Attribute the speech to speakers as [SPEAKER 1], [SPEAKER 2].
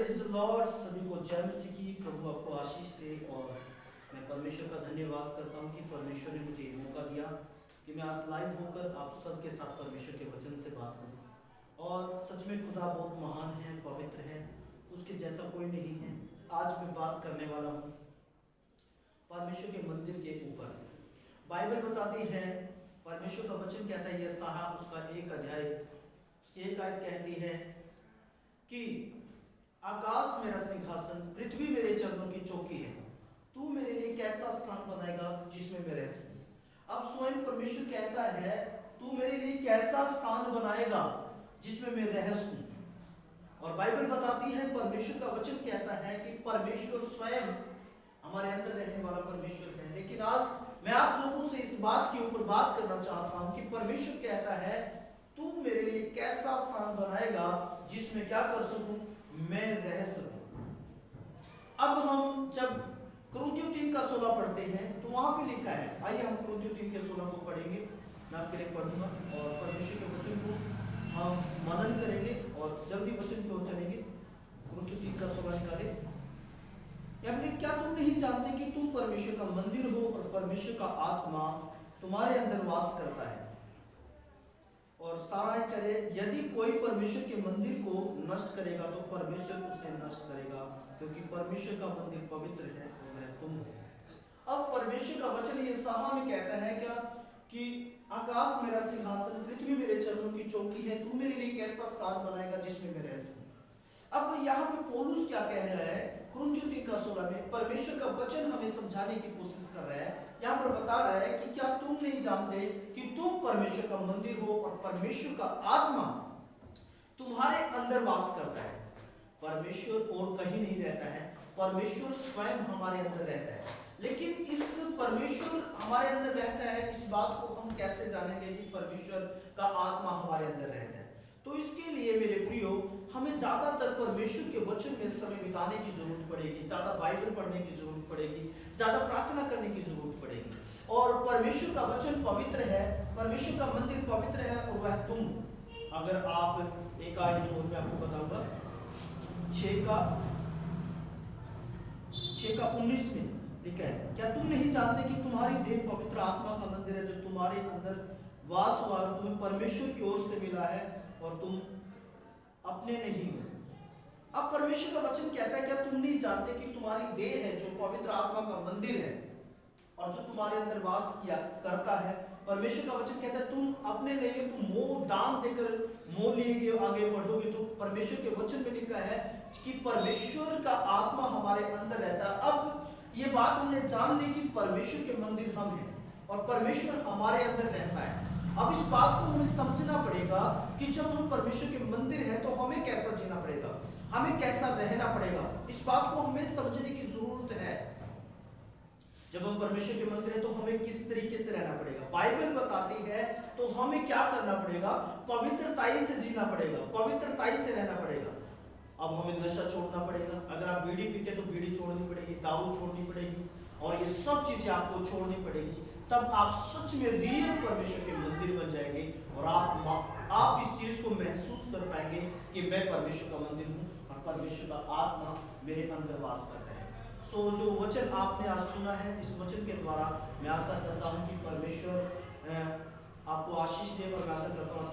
[SPEAKER 1] Praise the Lord. सभी को जय मसीह की। प्रभु आपको आशीष दे। और मैं परमेश्वर का धन्यवाद करता हूँ कि परमेश्वर ने मुझे ये मौका दिया कि मैं आज लाइव होकर आप सबके साथ परमेश्वर के वचन से बात करूँ। और सच में खुदा बहुत महान है, पवित्र है, उसके जैसा कोई नहीं है। आज मैं बात करने वाला हूँ परमेश्वर के मंदिर के ऊपर। बाइबल बताती है, परमेश्वर का वचन कहता है, यशायाह उसका 1 अध्याय उसकी 1 आयत कहती है कि आकाश मेरा सिंहासन, पृथ्वी मेरे चरणों की चौकी है। तू मेरे लिए कैसा स्थान बनाएगा जिसमें मैं रह सकूं। अब स्वयं परमेश्वर कहता है, तू मेरे लिए कैसा स्थान बनाएगा जिसमें मैं रह सकूं। और बाइबल बताती है, परमेश्वर का वचन कहता है कि परमेश्वर स्वयं हमारे अंदर रहने वाला परमेश्वर है। लेकिन आज मैं आप लोगों से इस बात के ऊपर बात करना चाहता हूं कि परमेश्वर कहता है, तू मेरे लिए कैसा स्थान बनाएगा जिसमें क्या कर सकूं, मैं रह सकूं। अब हम जब कुरिन्थियों 3:16 पढ़ते हैं तो वहां पे लिखा है, आइए हम कुरिन्थियों 3:16 को पढ़ेंगे। मैं फिर एक पढ़ूंगा और परमेश्वर के वचन को हम मनन करेंगे और जल्दी वचन की ओर चलेंगे। कुरिन्थियों 3:16 निकाले। यानी क्या तुम नहीं जानते कि तुम परमेश्वर का मंदिर हो और परमेश्वर का आत्मा तुम्हारे अंदर वास करता है। और 17 करे, यदि कोई परमेश्वर के मंदिर को नष्ट करेगा तो परमेश्वर उसे नष्ट करेगा, क्योंकि परमेश्वर का मंदिर पवित्र है और वह तुम हो। अब परमेश्वर का वचन यशायाह में कहता है क्या कि आकाश मेरा सिंहासन, पृथ्वी मेरे चरणों की चौकी है। तू मेरे लिए कैसा स्थान बनाएगा जिसमें मैं रह सकूं। अब यहाँ पे पौलुस क्या कह रहा है, कुरिन्थियों 3:16 में परमेश्वर का वचन हमें समझाने की कोशिश कर रहा है। यहाँ पर बता रहा है कि क्या तुम नहीं जानते कि तुम परमेश्वर का मंदिर हो और परमेश्वर का आत्मा तुम्हारे अंदर वास करता है। परमेश्वर और कहीं नहीं रहता है, परमेश्वर स्वयं हमारे अंदर रहता है। लेकिन इस परमेश्वर हमारे अंदर रहता है, इस बात को हम कैसे जानेंगे कि परमेश्वर का आत्मा हमारे अंदर रहता है। तो इसके लिए मेरे प्रियो, हमें ज्यादातर परमेश्वर के वचन में समय बिताने की जरूरत पड़ेगी, ज्यादा बाइबल पढ़ने की जरूरत पड़ेगी, ज्यादा प्रार्थना करने की जरूरत पड़ेगी। और परमेश्वर का वचन पवित्र है, परमेश्वर का मंदिर पवित्र है और वह तुम। अगर आप एक आयत और मैं आपको बताऊंगा, 6:19 में लिखा है, क्या तुम नहीं जानते कि तुम्हारी देह पवित्र आत्मा का मंदिर है जो तुम्हारे अंदर वास हुआ और तुम्हें परमेश्वर की ओर से मिला है और तुम अपने नहीं हो। अब परमेश्वर का वचन कहता है, क्या तुम नहीं जानते कि तुम्हारी देह है जो पवित्र आत्मा का मंदिर है और जो तुम्हारे अंदर वास किया करता है। परमेश्वर का वचन कहता है, तुम अपने नहीं हो, तुम मोह दाम देकर मोह लिए आगे बढ़ोगे। तो परमेश्वर के वचन में लिखा है कि परमेश्वर का आत्मा हमारे अंदर रहता है। अब ये बात हमने जान ली कि परमेश्वर के मंदिर हम हैं और परमेश्वर हमारे अंदर रहता है। अब इस बात को हमें समझना पड़ेगा कि जब हम परमेश्वर के मंदिर हैं तो हमें कैसा जीना पड़ेगा, हमें कैसा रहना पड़ेगा। इस बात को हमें समझने की जरूरत है। जब हम परमेश्वर के मंदिर हैं तो हमें किस तरीके से रहना पड़ेगा। बाइबल बताती है तो हमें क्या करना पड़ेगा, पवित्रताई से जीना पड़ेगा, पवित्रताई से रहना पड़ेगा। अब हमें नशा छोड़ना पड़ेगा। अगर आप बीड़ी पीते तो बीड़ी छोड़नी पड़ेगी, दारू छोड़नी पड़ेगी और ये सब चीजें आपको छोड़नी पड़ेगी। तब आप सच में रियल परमेश्वर के मंदिर बन जाएंगे और आप इस चीज को महसूस कर पाएंगे कि मैं परमेश्वर का मंदिर हूँ और परमेश्वर का आत्मा मेरे अंदर वास करता है। सो जो वचन आपने आज सुना है, इस वचन के द्वारा मैं आशा करता हूँ कि परमेश्वर आपको आशीष दे और मैं आशा करता हूँ